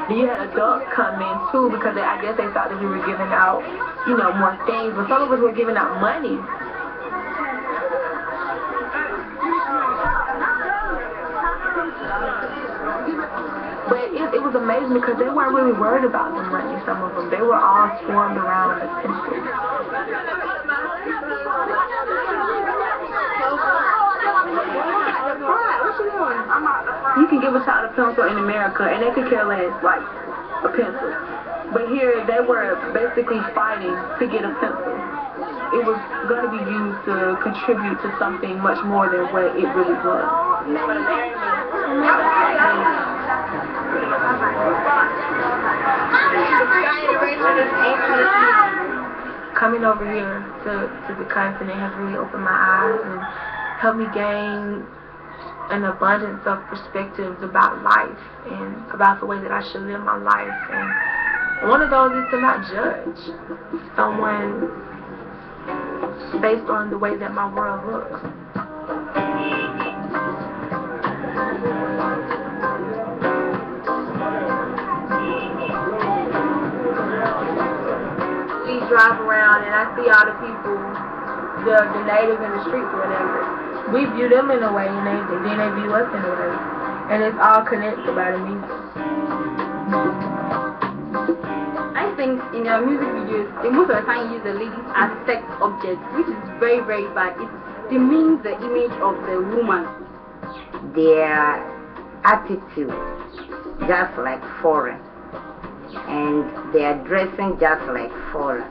You had adults come in too because I guess they thought that we were giving out, you know, more things, but some of us were giving out money. But it was amazing because they weren't really worried about the money, some of them. They were all swarmed around the pencil. You can give a child a pencil in America and they could care less, like a pencil. But here they were basically fighting to get a pencil. It was going to be used to contribute to something much more than what it really was. Coming over here to the continent has really opened my eyes and helped me gain an abundance of perspectives about life and about the way that I should live my life. And one of those is to not judge someone based on the way that my world looks. We drive around and I see all the people, the natives in the streets or whatever. We view them in a way, and then they view us in a way. And it's all connected by the music. I think in their music videos, they most of the time use the ladies as sex objects, which is very, very bad. It demeans the image of the woman. Their attitude, just like foreign. And their dressing, just like foreign.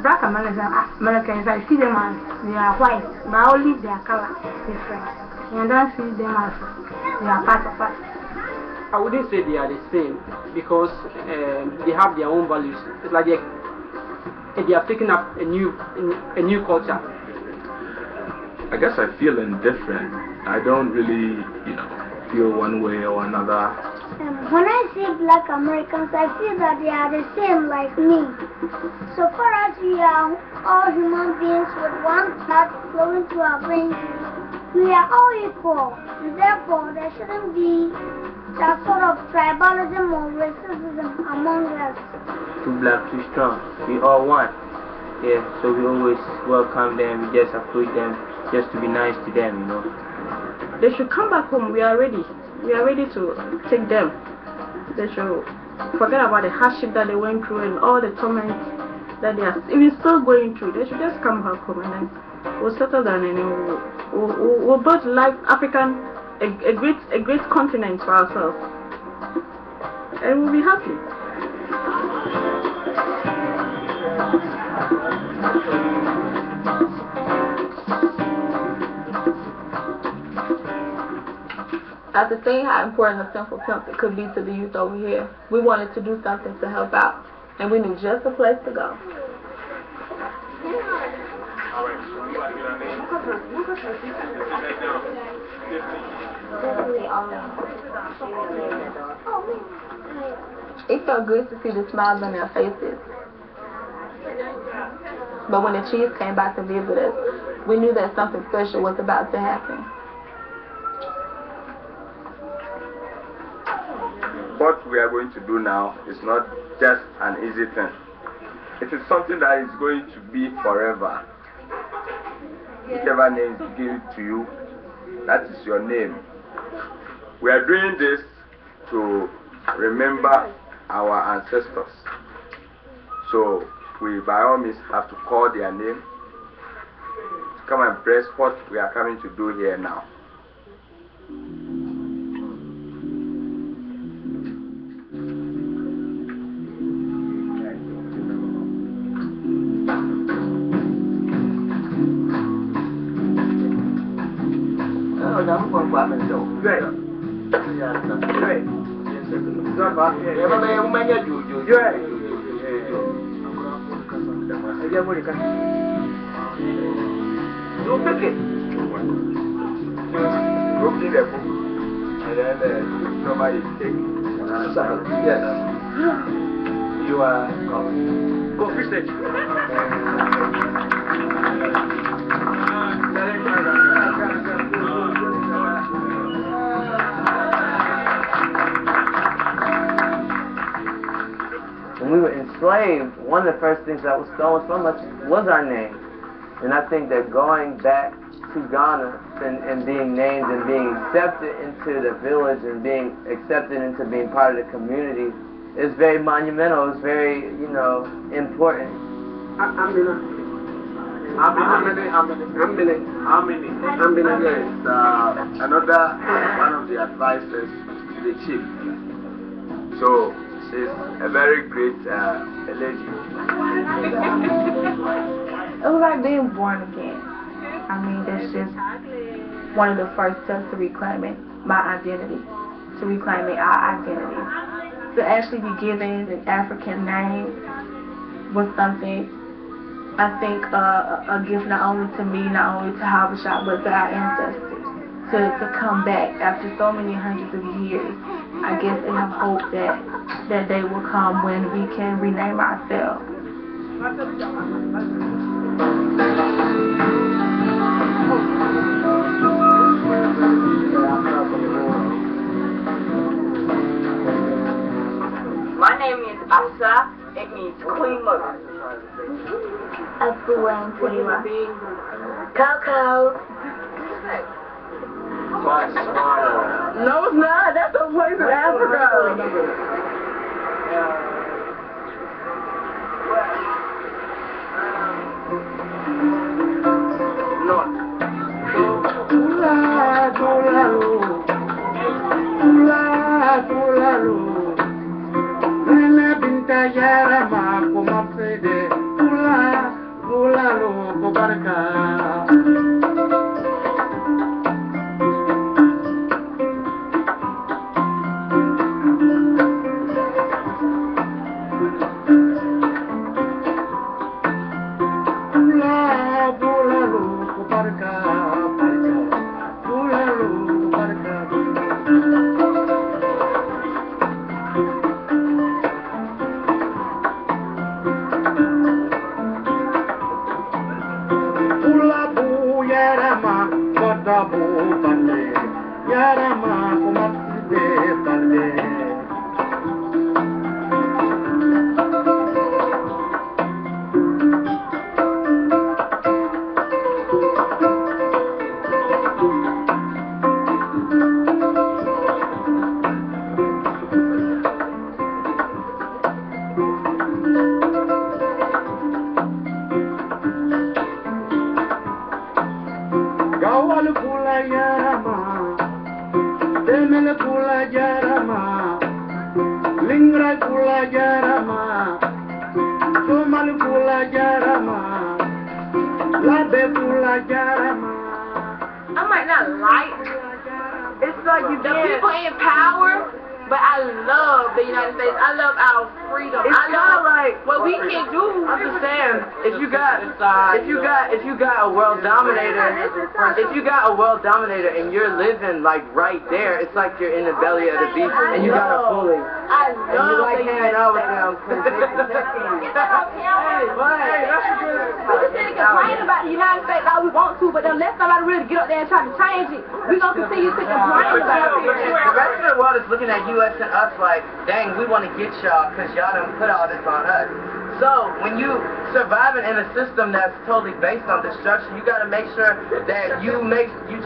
Black Americans, I see them as they are white, but only their color is different. And I don't see them as they are part of us. I wouldn't say they are the same because they have their own values. It's like they are taking up a new culture. I guess I feel indifferent. I don't really, feel one way or another. When I see Black Americans, I feel that they are the same like me. So far as we are all human beings with one blood flowing through our veins, we are all equal. And therefore, there shouldn't be that sort of tribalism or racism among us. Too black, too strong. We all one. Yeah, so we always welcome them. We just approach them just to be nice to them, They should come back home. We are ready. We are ready to take them. They should forget about the hardship that they went through and all the torment that they are even still going through. They should just come back home and then we'll settle down and we'll build life African, a great continent for ourselves. And we'll be happy. After seeing how important the Simple Pimps could be to the youth over here, we wanted to do something to help out, and we knew just the place to go. It felt good to see the smiles on their faces. But when the Chiefs came back to visit us, we knew that something special was about to happen. What we are going to do now is not just an easy thing. It is something that is going to be forever. Whichever name is given to you, that is your name. We are doing this to remember our ancestors. So we by all means have to call their name to come and press what we are coming to do here now. You are go fish it. enslaved, one of the first things that was stolen from us was our name. And I think that going back to Ghana and being named and being accepted into the village and being accepted into being part of the community is very monumental. It's very, important. How many Yes, another one of the advisors to the chief. So she's a very great lady. It was like being born again. I mean, that's just one of the first steps to reclaiming my identity, to reclaiming our identity. To actually be given an African name was something, I think, a gift not only to me, not only to Habesha, but to our ancestors. To come back after so many hundreds of years. I guess they have hope that day will come when we can rename ourselves. My name is Asa. It means Queen Mother. Coco. No, it's not. That's a place in Africa. I might not like it's like the people in power, but I love the United States. I love our freedom. It's I love like what we can do. I'm just saying, if you got a world dominator, and you're living like right there, it's like you're in the belly of the beast and you got a bully. I And you love like the hanging out with them. We can sit and complain about the United States all we want to, but then let's somebody really get up there and try to change it. We're going to continue to complain about it. The rest of the world is looking at U.S. and us like, dang, we want to get y'all because y'all done put all this on us. So when you surviving in a system that's totally based on destruction, you got to make sure that you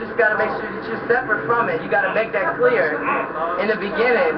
just got to make sure that you're separate from it. You got to make that clear in the beginning.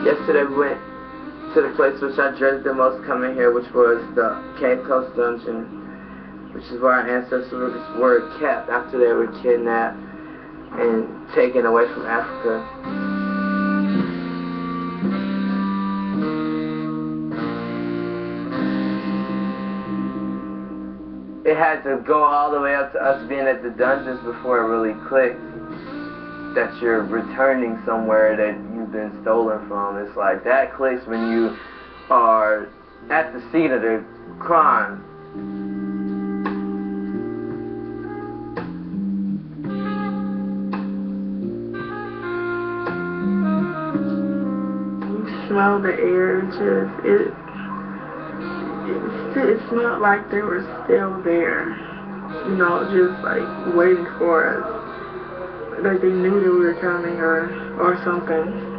Yesterday we went to the place which I dreaded the most coming here, which was the Cave Coast Dungeon, which is where our ancestors were kept after they were kidnapped and taken away from Africa. It had to go all the way up to us being at the dungeons before it really clicked that you're returning somewhere that you've been stolen from. It's like that clicks when you are at the scene of the crime. You smell the air, it smelled like they were still there, you know, just like waiting for us, like they knew that we were coming or something.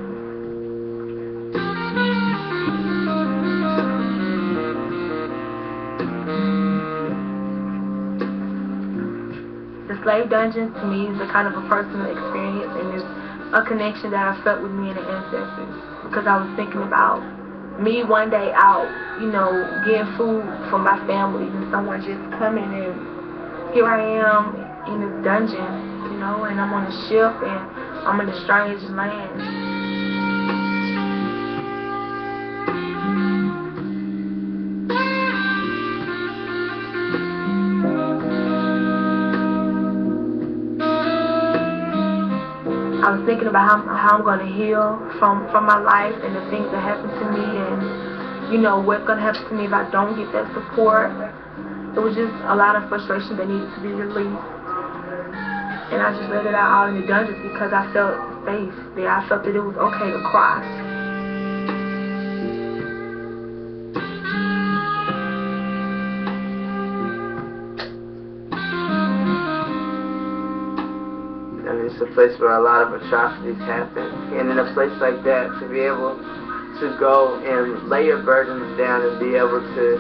The slave dungeon to me is a kind of a personal experience, and it's a connection that I felt with me and the ancestors, because I was thinking about me one day out, you know, getting food for my family, and someone just coming, and here I am in this dungeon, you know, and I'm on a ship and I'm in a strange land. I was thinking about how I'm going to heal from my life and the things that happened to me, and, you know, what's going to happen to me if I don't get that support. It was just a lot of frustration that needed to be released. And I just let it out all in the dungeons because I felt safe there. I felt that it was okay to cry. It's a place where a lot of atrocities happen, and in a place like that, to be able to go and lay your burdens down and be able to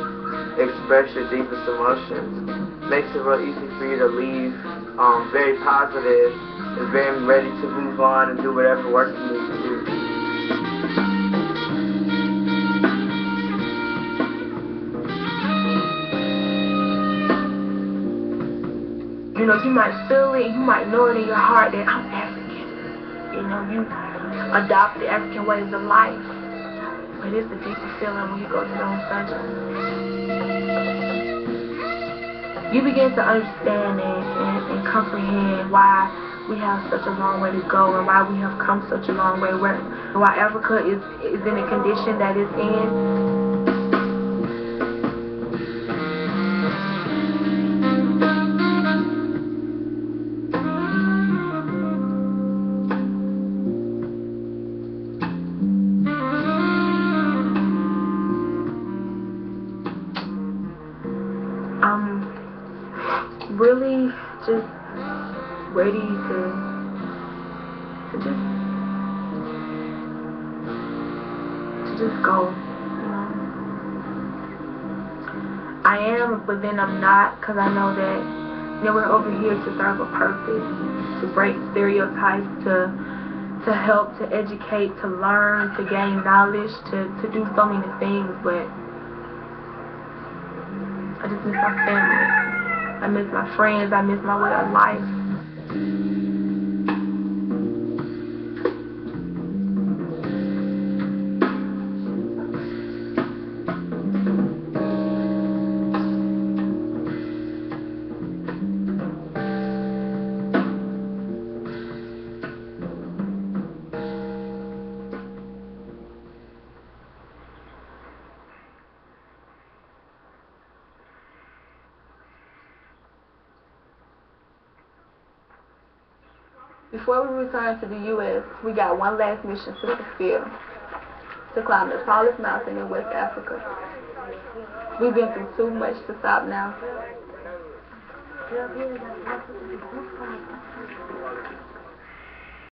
express your deepest emotions makes it real easy for you to leave very positive and very ready to move on and do whatever work you need to do. You know, you might feel it, you might know it in your heart that I'm African. You know, you adopt the African ways of life. But it's the deepest feeling when you go to those dungeons. You begin to understand and comprehend why we have such a long way to go and why we have come such a long way, why Africa is in the condition that it's in. Really just ready to just go, you know. I am, but then I'm not, because I know that, you know, we're over here to serve a purpose, to break stereotypes, to help, to educate, to learn, to gain knowledge, to do so many things, but I just miss my family. I miss my friends, I miss my way of life. Before we return to the U.S., we got one last mission to fulfill, to climb the tallest mountain in West Africa. We've been through too much to stop now.